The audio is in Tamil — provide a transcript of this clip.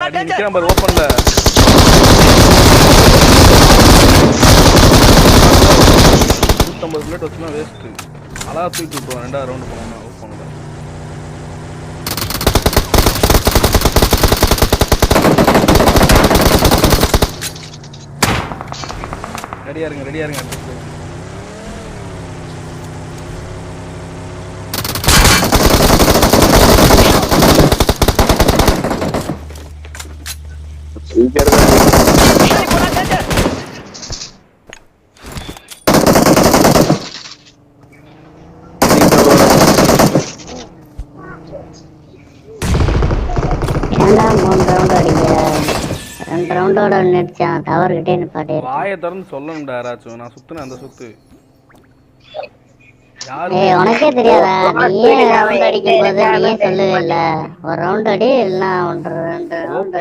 அடி நிக்கிற நம்பர் ஓபன்ல புல்லட் வச்சுனா வேஸ்ட். அழகா தூக்கிட்டு விட்டுருவான். ரெண்டாவது ரவுண்டு போனோம்னா ஓப்பன்ல. ரெடியா இருங்க ரெடியா இருங்க. வாயை திறந்து சொல்லணும்டா யாராச்சும். நான் சுத்துனேன் அந்த சுத்து. உனக்கே தெரியாதா? நீயே ரவுண்ட் அடிக்கும் போது நீயே சொல்லவே இல்ல. ஒரு ரவுண்ட் அடி இல்லைன்னா 1 2 ரவுண்ட்